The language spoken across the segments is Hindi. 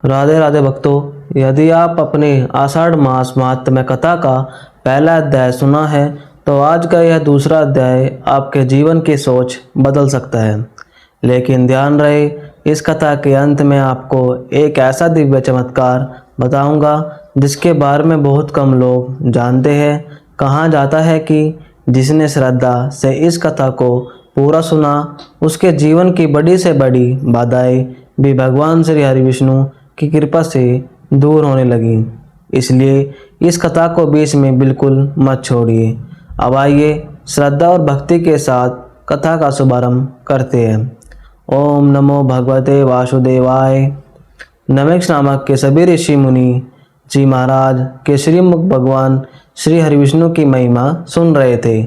राधे राधे भक्तों, यदि आप अपने आषाढ़ मास महात्म्य कथा का पहला अध्याय सुना है तो आज का यह दूसरा अध्याय आपके जीवन की सोच बदल सकता है। लेकिन ध्यान रहे, इस कथा के अंत में आपको एक ऐसा दिव्य चमत्कार बताऊंगा जिसके बारे में बहुत कम लोग जानते हैं। कहा जाता है कि जिसने श्रद्धा से इस कथा को पूरा सुना उसके जीवन की बड़ी से बड़ी बाधाएं भी भगवान श्री हरि विष्णु की कृपा से दूर होने लगी। इसलिए इस कथा को बीच में बिल्कुल मत छोड़िए। अब आइए श्रद्धा और भक्ति के साथ कथा का शुभारंभ करते हैं। ओम नमो भगवते वासुदेवाय। नमेक्ष नामक के सभी ऋषि मुनि जी महाराज के श्रीमुख भगवान श्री हरि विष्णु की महिमा सुन रहे थे।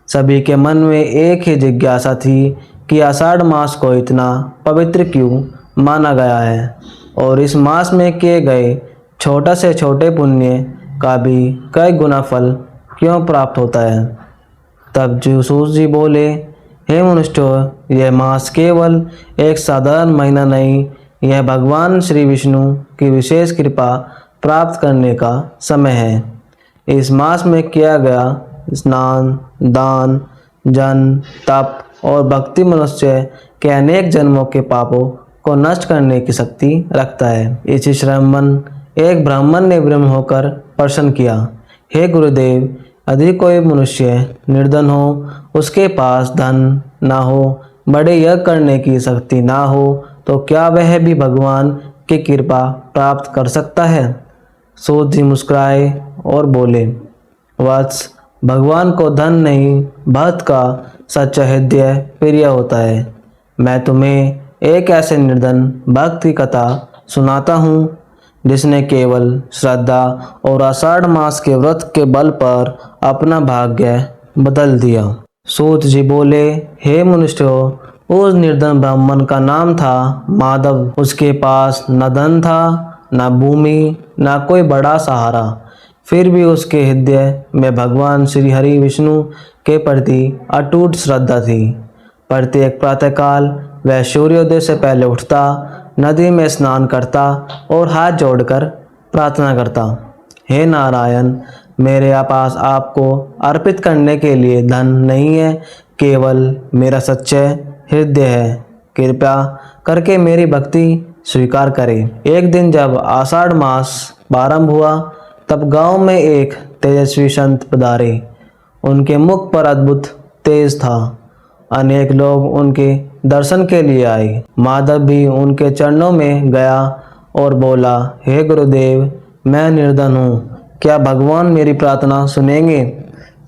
सभी के मन में एक ही जिज्ञासा थी कि आषाढ़ मास को इतना पवित्र क्यों माना गया है और इस मास में किए गए छोटा से छोटे पुण्य का भी कई गुना फल क्यों प्राप्त होता है। तब सूत जी बोले, हे मनुष्यों, यह मास केवल एक साधारण महीना नहीं, यह भगवान श्री विष्णु की विशेष कृपा प्राप्त करने का समय है। इस मास में किया गया स्नान, दान, जन, तप और भक्ति मनुष्य के अनेक जन्मों के पापों को नष्ट करने की शक्ति रखता है। इसी श्रमण एक ब्राह्मण ने ब्रह्म होकर प्रश्न किया, हे गुरुदेव, यदि कोई मनुष्य निर्धन हो, उसके पास धन ना हो, बड़े यज्ञ करने की शक्ति ना हो, तो क्या वह भी भगवान की कृपा प्राप्त कर सकता है? सूत जी मुस्कुराए और बोले, वत्स, भगवान को धन नहीं, भक्त का सच्चा हृदय प्रिय होता है। मैं तुम्हें एक ऐसे निर्धन भक्त की कथा सुनाता हूँ जिसने केवल श्रद्धा और आषाढ़ मास के व्रत के बल पर अपना भाग्य बदल दिया। सूत जी बोले, हे मनुष्यों, उस निर्धन ब्राह्मण का नाम था माधव। उसके पास न धन था, न भूमि, न कोई बड़ा सहारा। फिर भी उसके हृदय में भगवान श्री हरि विष्णु के प्रति अटूट श्रद्धा थी। प्रत्येक प्रातःकाल वह सूर्योदय से पहले उठता, नदी में स्नान करता और हाथ जोड़कर प्रार्थना करता, हे नारायण, मेरे पास आपको अर्पित करने के लिए धन नहीं है, केवल मेरा सच्चा हृदय है। कृपया करके मेरी भक्ति स्वीकार करें। एक दिन जब आषाढ़ मास प्रारंभ हुआ तब गांव में एक तेजस्वी संत पधारे। उनके मुख पर अद्भुत तेज था। अनेक लोग उनके दर्शन के लिए आए। माधव भी उनके चरणों में गया और बोला, हे गुरुदेव, मैं निर्धन हूँ, क्या भगवान मेरी प्रार्थना सुनेंगे?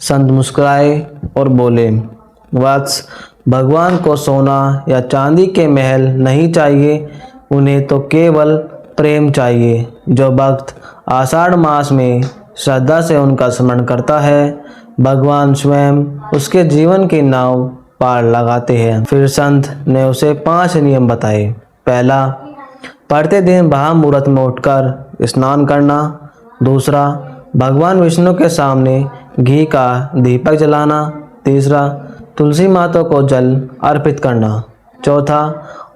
संत मुस्कुराए और बोले, वत्स, भगवान को सोना या चांदी के महल नहीं चाहिए, उन्हें तो केवल प्रेम चाहिए। जो भक्त आषाढ़ मास में श्रद्धा से उनका स्मरण करता है, भगवान स्वयं उसके जीवन की नाव पार लगाते हैं। फिर संत ने उसे 5 नियम बताए। पहला, प्रतिदिन ब्रह्म मुहूर्त में उठकर स्नान करना। दूसरा, भगवान विष्णु के सामने घी का दीपक जलाना। तीसरा, तुलसी माता को जल अर्पित करना। चौथा,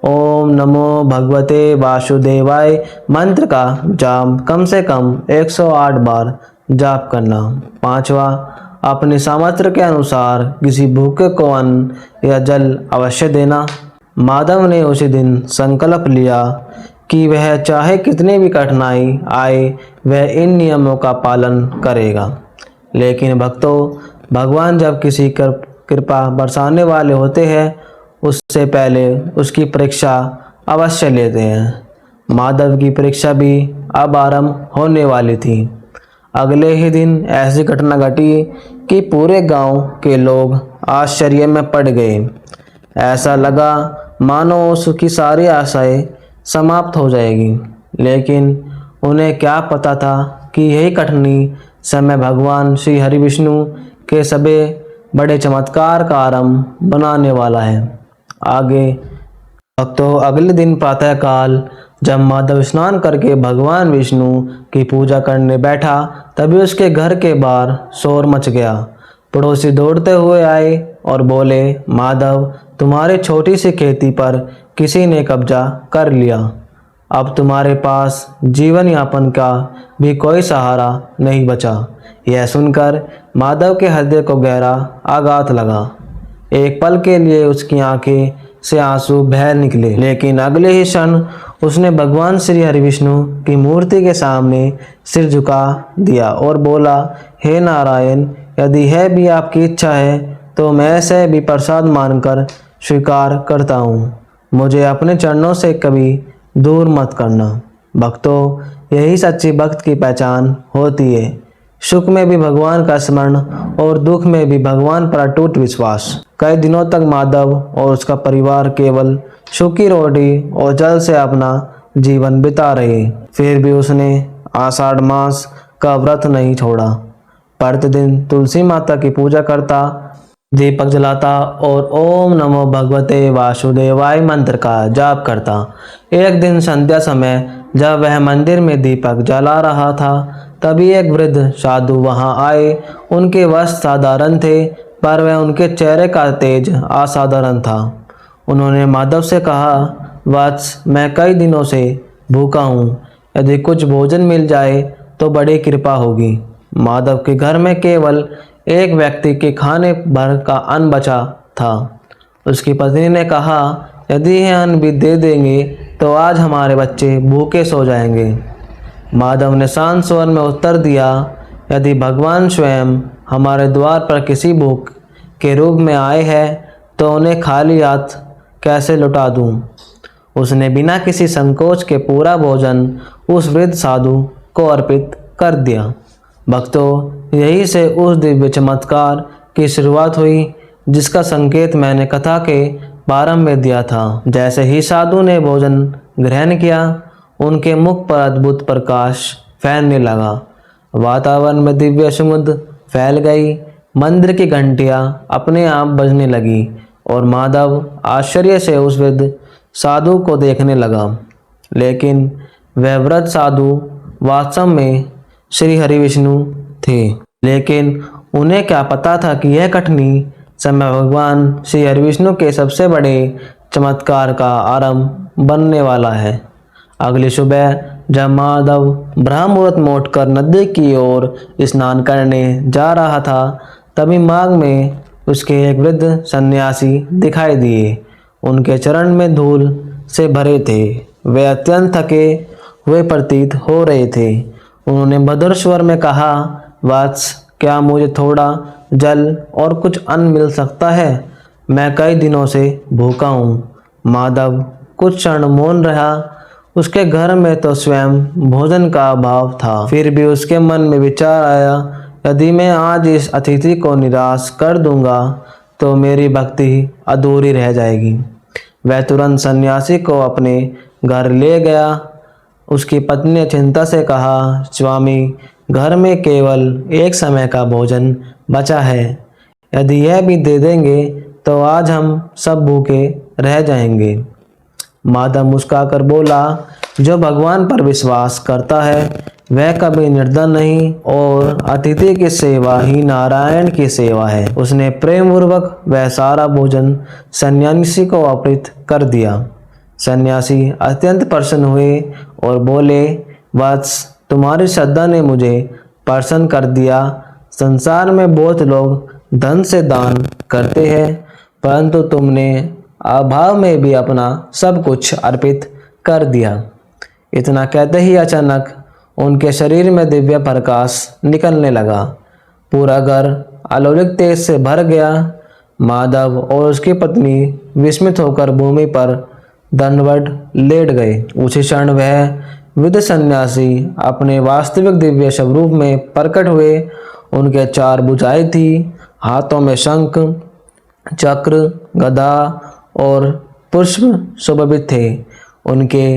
ओम नमो भगवते वासुदेवाय मंत्र का जाप कम से कम 108 बार जाप करना। पांचवा, अपने सामर्थ्य के अनुसार किसी भूखे को अन्न या जल अवश्य देना। माधव ने उसी दिन संकल्प लिया कि वह चाहे कितनी भी कठिनाई आए, वह इन नियमों का पालन करेगा। लेकिन भक्तों, भगवान जब किसी कृपा बरसाने वाले होते हैं, उससे पहले उसकी परीक्षा अवश्य लेते हैं। माधव की परीक्षा भी अब आरंभ होने वाली थी। अगले ही दिन ऐसी घटना घटी कि पूरे गांव के लोग आश्चर्य में पड़ गए। ऐसा लगा मानो उसकी सारी आशाएं समाप्त हो जाएगी। लेकिन उन्हें क्या पता था कि यही कठिन समय भगवान श्री हरि विष्णु के सभी बड़े चमत्कार का आरंभ बनाने वाला है। आगे भक्तों, अगले दिन प्रातःकाल जब माधव स्नान करके भगवान विष्णु की पूजा करने बैठा, तभी उसके घर के बाहर शोर मच गया। पड़ोसी दौड़ते हुए आए और बोले, माधव, तुम्हारी छोटी सी खेती पर किसी ने कब्जा कर लिया। अब तुम्हारे पास जीवन यापन का भी कोई सहारा नहीं बचा। यह सुनकर माधव के हृदय को गहरा आघात लगा। एक पल के लिए उसकी आंखें से आंसू बह निकले, लेकिन अगले ही क्षण उसने भगवान श्री हरिविष्णु की मूर्ति के सामने सिर झुका दिया और बोला, हे नारायण, यदि यह भी आपकी इच्छा है तो मैं इसे भी प्रसाद मानकर स्वीकार करता हूँ। मुझे अपने चरणों से कभी दूर मत करना। भक्तों, यही सच्ची भक्त की पहचान होती है। सुख में भी भगवान का स्मरण और दुख में भी भगवान पर अटूट विश्वास। कई दिनों तक माधव और उसका परिवार केवल सूखी रोटी और जल से अपना जीवन बिता रहे। फिर भी उसने आषाढ़ मास का व्रत नहीं छोड़ा। प्रतिदिन तुलसी माता की पूजा करता, दीपक जलाता और ओम नमो भगवते वासुदेवाय मंत्र का जाप करता। एक दिन संध्या समय जब वह मंदिर में दीपक जला रहा था, तभी एक वृद्ध साधु वहां आए। उनके वस्त्र साधारण थे, पर वह उनके चेहरे का तेज असाधारण था। उन्होंने माधव से कहा, वत्स, मैं कई दिनों से भूखा हूँ, यदि कुछ भोजन मिल जाए तो बड़ी कृपा होगी। माधव के घर में केवल एक व्यक्ति के खाने भर का अन्न बचा था। उसकी पत्नी ने कहा, यदि यह अन्न भी दे देंगे तो आज हमारे बच्चे भूखे सो जाएंगे। माधव ने शांत स्वर में उत्तर दिया, यदि भगवान स्वयं हमारे द्वार पर किसी भूख के रूप में आए हैं तो उन्हें खाली हाथ कैसे लौटा दूं। उसने बिना किसी संकोच के पूरा भोजन उस वृद्ध साधु को अर्पित कर दिया। भक्तों, यही से उस दिव्य चमत्कार की शुरुआत हुई जिसका संकेत मैंने कथा के प्रारंभ में दिया था। जैसे ही साधु ने भोजन ग्रहण किया, उनके मुख पर अद्भुत प्रकाश फैलने लगा। वातावरण में दिव्य सुगंध फैल गई। मंदिर की घंटियां अपने आप बजने लगी और माधव आश्चर्य से उस वृद्ध साधु को देखने लगा। लेकिन वह वृद्ध साधु वास्तव में श्री हरिविष्णु थे। लेकिन उन्हें क्या पता था कि यह कठिन समय भगवान श्री हरिविष्णु के सबसे बड़े चमत्कार का आरंभ बनने वाला है। अगली सुबह जब माधव ब्रह्म मुहूर्त में उठकर नदी की ओर स्नान करने जा रहा था, तभी मार्ग में उसके एक वृद्ध सन्यासी दिखाई दिए। उनके चरण में धूल से भरे थे। वे अत्यंत थके हुए प्रतीत हो रहे थे। उन्होंने मधुर स्वर में कहा, वत्स, क्या मुझे थोड़ा जल और कुछ अन्न मिल सकता है? मैं कई दिनों से भूखा हूँ। माधव कुछ क्षण मौन रहा। उसके घर में तो स्वयं भोजन का अभाव था। फिर भी उसके मन में विचार आया, यदि मैं आज इस अतिथि को निराश कर दूंगा तो मेरी भक्ति अधूरी रह जाएगी। वह तुरंत सन्यासी को अपने घर ले गया। उसकी पत्नी ने चिंता से कहा, स्वामी, घर में केवल एक समय का भोजन बचा है। यदि यह भी दे देंगे तो आज हम सब भूखे रह जाएंगे। माधव मुस्कुराकर बोला, जो भगवान पर विश्वास करता है वह कभी निर्धन नहीं, और अतिथि की सेवा ही नारायण की सेवा है। उसने प्रेम पूर्वक वह सारा भोजन सन्यासी को अर्पित कर दिया। सन्यासी अत्यंत प्रसन्न हुए और बोले, वत्स, तुम्हारी श्रद्धा ने मुझे प्रसन्न कर दिया। संसार में बहुत लोग धन से दान करते हैं, परंतु तुमने अभाव में भी अपना सब कुछ अर्पित कर दिया। इतना कहते ही अचानक उनके शरीर में दिव्य प्रकाश निकलने लगा। पूरा घर अलौकिक तेज से भर गया। माधव और उसकी पत्नी विस्मित होकर भूमि पर दंडवत लेट गए। उसी क्षण वह वृद्ध सन्यासी अपने वास्तविक दिव्य स्वरूप में प्रकट हुए। उनके 4 भुजाएं थी, हाथों में शंख, चक्र, गदा और पुष्प सुशोभित थे। उनके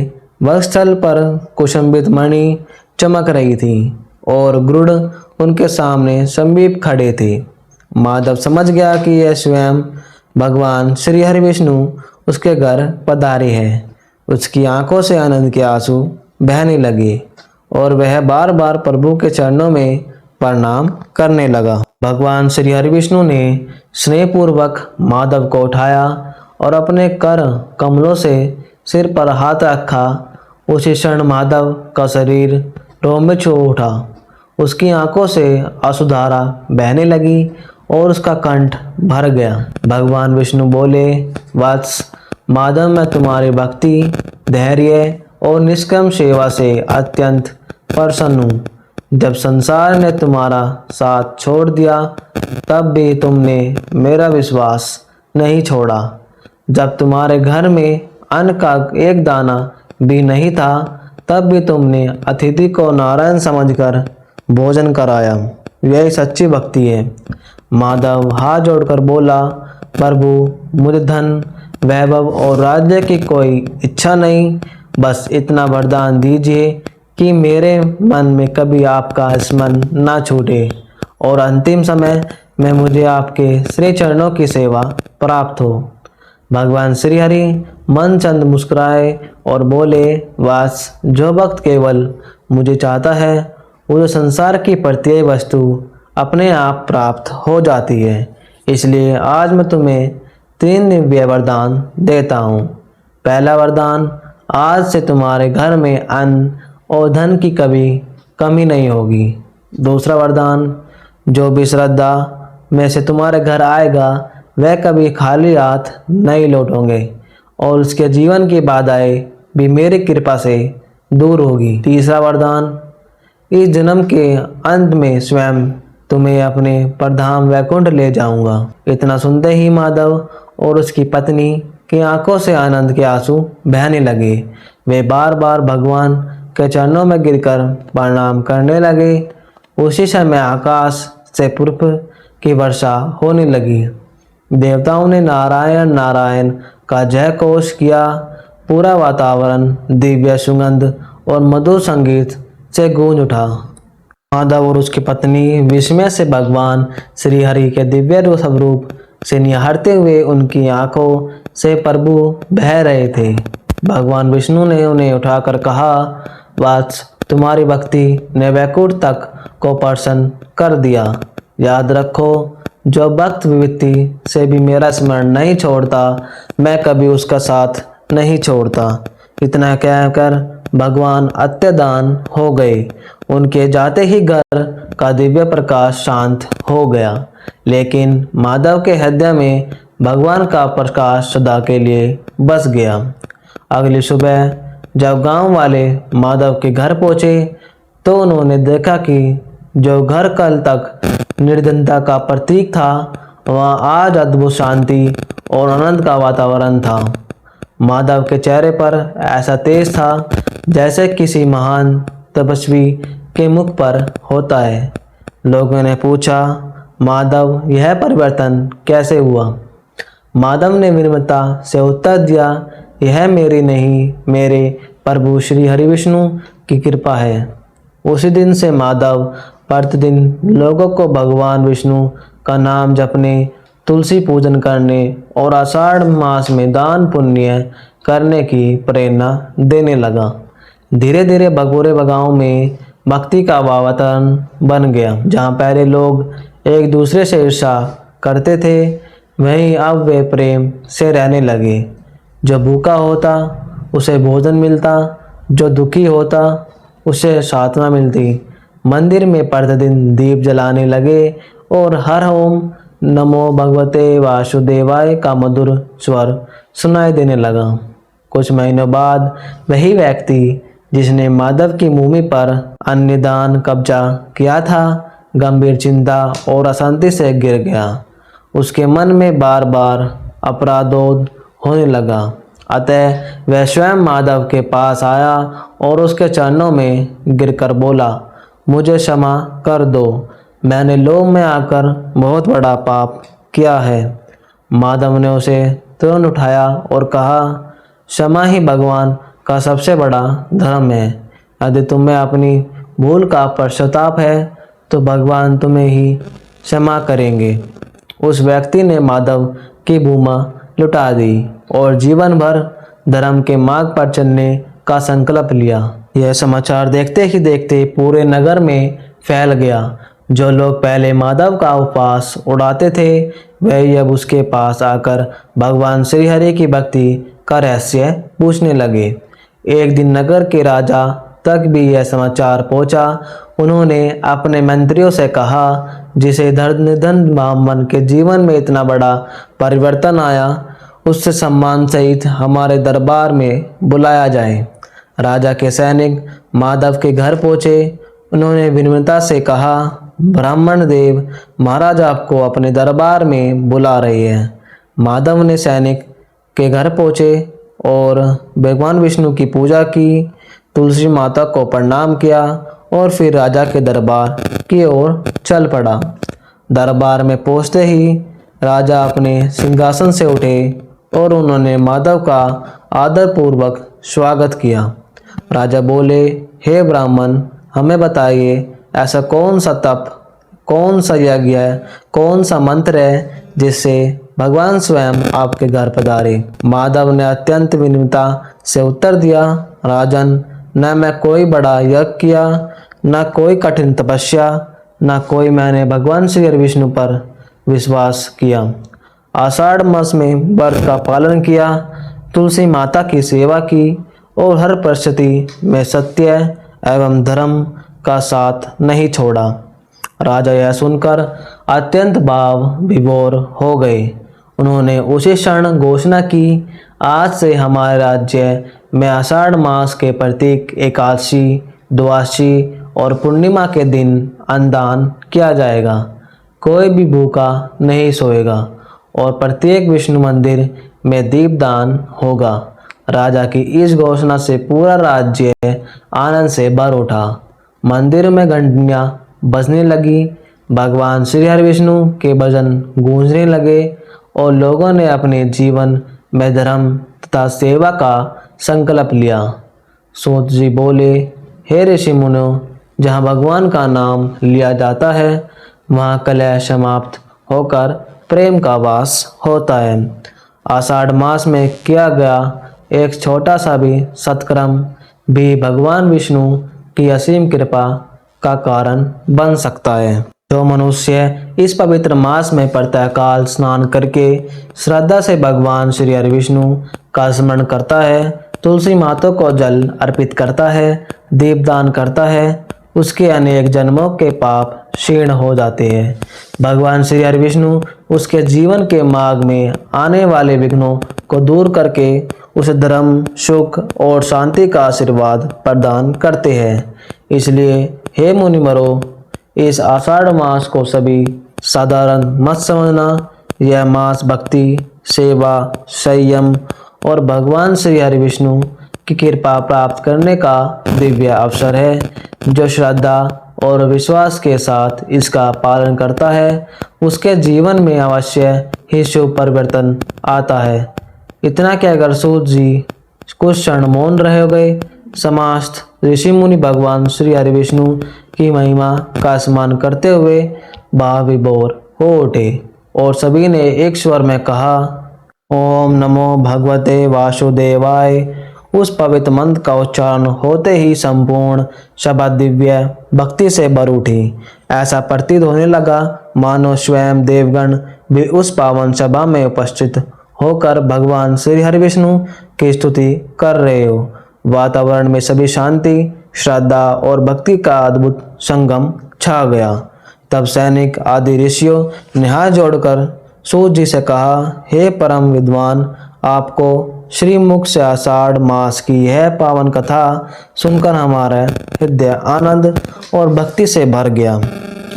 वक्षस्थल पर कुशंबित मणि चमक रही थी और गरुड़ उनके सामने समीप खड़े थे। माधव समझ गया कि यह स्वयं भगवान श्री हरिविष्णु उसके घर पधारे हैं। उसकी आंखों से आनंद के आंसू बहने लगे और वह बार बार प्रभु के चरणों में प्रणाम करने लगा। भगवान श्री हरिविष्णु ने स्नेहपूर्वक माधव को उठाया और अपने कर कमलों से सिर पर हाथ रखा। उसी क्षण माधव का शरीर रोमांच हो उठा। उसकी आंखों से आंसुधारा बहने लगी और उसका कंठ भर गया। भगवान विष्णु बोले, वत्स माधव, मैं तुम्हारी भक्ति, धैर्य और निष्काम सेवा से अत्यंत प्रसन्न हूँ। जब संसार ने तुम्हारा साथ छोड़ दिया तब भी तुमने मेरा विश्वास नहीं छोड़ा। जब तुम्हारे घर में अन्न का एक दाना भी नहीं था तब भी तुमने अतिथि को नारायण समझकर भोजन कराया। यही सच्ची भक्ति है। माधव हाथ जोड़कर बोला, प्रभु मुझे धन, वैभव और राज्य की कोई इच्छा नहीं, बस इतना वरदान दीजिए कि मेरे मन में कभी आपका स्मरण ना छूटे और अंतिम समय में मुझे आपके श्री चरणों की सेवा प्राप्त हो। भगवान श्री हरि मन चंद मुस्कुराए और बोले, वास जो भक्त केवल मुझे चाहता है उसे संसार की प्रत्येक वस्तु अपने आप प्राप्त हो जाती है। इसलिए आज मैं तुम्हें 3 दिव्य वरदान देता हूँ। पहला वरदान, आज से तुम्हारे घर में अन्न और धन की कभी कमी नहीं होगी। दूसरा वरदान, जो भी श्रद्धा में से तुम्हारे घर आएगा वह कभी खाली हाथ नहीं लौटेंगे और उसके जीवन की बाधाएं भी मेरी कृपा से दूर होगी। तीसरा वरदान, इस जन्म के अंत में स्वयं तुम्हें अपने परधाम वैकुंठ ले जाऊंगा। इतना सुनते ही माधव और उसकी पत्नी की आंखों से आनंद के आंसू बहने लगे। वे बार बार भगवान के चरणों में गिरकर प्रणाम करने लगे। उसी समय आकाश से पुष्प की वर्षा होने लगी। देवताओं ने नारायण नारायण का जय घोष किया। पूरा वातावरण दिव्य सुगंध और मधुर संगीत से गूंज उठा। माधव और उसकी पत्नी विस्मय से भगवान श्री हरि के दिव्य स्वरूप से निहारते हुए उनकी आंखों से प्रभु बह रहे थे। भगवान विष्णु ने उन्हें उठाकर कहा, वत्स तुम्हारी भक्ति ने वैकुंठ तक को प्रसन्न कर दिया। याद रखो, जो भक्त विभूति से भी मेरा स्मरण नहीं छोड़ता मैं कभी उसका साथ नहीं छोड़ता। इतना कहकर भगवान अत्यदान हो गए। उनके जाते ही घर का दिव्य प्रकाश शांत हो गया, लेकिन माधव के हृदय में भगवान का प्रकाश सदा के लिए बस गया। अगली सुबह जब गांव वाले माधव के घर पहुंचे तो उन्होंने देखा कि जो घर कल तक निर्धनता का प्रतीक था वहाँ आज अद्भुत शांति और आनंद का वातावरण था। माधव के चेहरे पर ऐसा तेज था जैसे किसी महान तपस्वी के मुख पर होता है। लोगों ने पूछा, माधव यह परिवर्तन कैसे हुआ? माधव ने विनम्रता से उत्तर दिया, यह मेरी नहीं, मेरे प्रभु श्री हरि विष्णु की कृपा है। उसी दिन से माधव प्रतिदिन लोगों को भगवान विष्णु का नाम जपने, तुलसी पूजन करने और आषाढ़ मास में दान पुण्य करने की प्रेरणा देने लगा। धीरे धीरे भगोरे गांव में भक्ति का वातावरण बन गया। जहाँ पहले लोग एक दूसरे से ईर्ष्या करते थे वहीं अब वे प्रेम से रहने लगे। जो भूखा होता उसे भोजन मिलता, जो दुखी होता उसे सांत्वना मिलती। मंदिर में प्रतिदिन दीप जलाने लगे और हर ओम नमो भगवते वासुदेवाय का मधुर स्वर सुनाई देने लगा। कुछ महीनों बाद वही व्यक्ति जिसने माधव की भूमि पर अन्नदान कब्जा किया था गंभीर चिंता और अशांति से गिर गया। उसके मन में बार बार अपराधोद होने लगा। अतः वह स्वयं माधव के पास आया और उसके चरणों में गिरकर बोला, मुझे क्षमा कर दो, मैंने लोभ में आकर बहुत बड़ा पाप किया है। माधव ने उसे तुरंत उठाया और कहा, क्षमा ही भगवान का सबसे बड़ा धर्म है। यदि तुम्हें अपनी भूल का पश्चाताप है तो भगवान तुम्हें ही क्षमा करेंगे। उस व्यक्ति ने माधव की भूमा लुटा दी और जीवन भर धर्म के मार्ग पर चलने का संकल्प लिया। यह समाचार देखते ही देखते पूरे नगर में फैल गया। जो लोग पहले माधव का उपवास उड़ाते थे वह अब उसके पास आकर भगवान श्री हरि की भक्ति का रहस्य पूछने लगे। एक दिन नगर के राजा तक भी यह समाचार पहुंचा। उन्होंने अपने मंत्रियों से कहा, जिसे धन ब्राह्मण के जीवन में इतना बड़ा परिवर्तन आया, उससे सम्मान सहित हमारे दरबार में बुलाया जाए। राजा के सैनिक माधव के घर पहुंचे। उन्होंने विनम्रता से कहा, ब्राह्मण देव, महाराज आपको अपने दरबार में बुला रहे हैं। माधव ने सैनिक के घर पहुंचे और भगवान विष्णु की पूजा की, तुलसी माता को प्रणाम किया और फिर राजा के दरबार की ओर चल पड़ा। दरबार में पहुंचते ही राजा अपने सिंहासन से उठे और उन्होंने माधव का आदरपूर्वक स्वागत किया। राजा बोले, हे ब्राह्मण, हमें बताइए, ऐसा कौन सा तप, कौन सा यज्ञ है, कौन सा मंत्र है जिससे भगवान स्वयं आपके घर पधारे। माधव ने अत्यंत विनम्रता से उत्तर दिया, राजन, न मैं कोई बड़ा यज्ञ किया, न कोई कठिन तपस्या, न कोई मैंने भगवान श्री विष्णु पर विश्वास किया। आषाढ़ मास में व्रत का पालन किया, तुलसी माता की सेवा की और हर परिस्थिति में सत्य एवं धर्म का साथ नहीं छोड़ा। राजा यह सुनकर अत्यंत भाव विभोर हो गए। उन्होंने उसी क्षण घोषणा की, आज से हमारे राज्य में आषाढ़ मास के प्रत्येक एकादशी, द्वादशी और पूर्णिमा के दिन अन्नदान किया जाएगा। कोई भी भूखा नहीं सोएगा और प्रत्येक विष्णु मंदिर में दीपदान होगा। राजा की इस घोषणा से पूरा राज्य आनंद से भर उठा। मंदिर में घंटियां बजने लगी, भगवान श्री हरि विष्णु के भजन गूंजने लगे और लोगों ने अपने जीवन में धर्म तथा सेवा का संकल्प लिया। सूत जी बोले, हे ऋषि मुनियों, जहाँ भगवान का नाम लिया जाता है वहाँ कलह समाप्त होकर प्रेम का वास होता है। आषाढ़ मास में किया गया एक छोटा सा भी सत्कर्म भी भगवान विष्णु की असीम कृपा का कारण बन सकता है। जो मनुष्य इस पवित्र मास में प्रातःकाल स्नान करके श्रद्धा से भगवान श्री हरि विष्णु का स्मरण करता है, तुलसी माता को जल अर्पित करता है, दीपदान करता है, उसके अनेक जन्मों के पाप क्षीण हो जाते हैं। भगवान श्री हरि विष्णु उसके जीवन के मार्ग में आने वाले विघ्नों को दूर करके उसे धर्म, सुख और शांति का आशीर्वाद प्रदान करते हैं। इसलिए हे मुनिवरों, इस आषाढ़ मास को सभी साधारण मत समझना। यह मास भक्ति, सेवा, संयम और भगवान श्री हरि विष्णु की कृपा प्राप्त करने का दिव्य अवसर है। जो श्रद्धा और विश्वास के साथ इसका पालन करता है, उसके जीवन में अवश्य ही शुभ परिवर्तन आता है। इतना कहकर सूत जी कुछ क्षण मौन रह गए। समस्त ऋषि मुनि भगवान श्री हरि विष्णु की महिमा का स्मरण करते हुए भाव विभोर हो उठे और सभी ने एक स्वर में कहा, ओम नमो भगवते वासुदेवाय। उस पवित्र मंत्र का उच्चारण होते ही संपूर्ण सभा दिव्य भक्ति से भर उठी। ऐसा प्रतीत होने लगा मानो स्वयं देवगण भी उस पावन सभा में उपस्थित होकर भगवान श्री हरि विष्णु की स्तुति कर रहे हो। वातावरण में सभी शांति, श्रद्धा और भक्ति का अद्भुत संगम छा गया। तब सैनिक आदि ऋषियों ने हाथ जोड़कर सूत जी से कहा, हे परम विद्वान, आपको श्रीमुख से आषाढ़ मास की यह पावन कथा सुनकर हमारा हृदय आनंद और भक्ति से भर गया।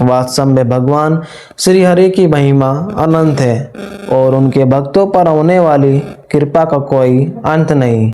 वास्तव में भगवान श्री हरि की महिमा अनंत है और उनके भक्तों पर होने वाली कृपा का कोई अंत नहीं।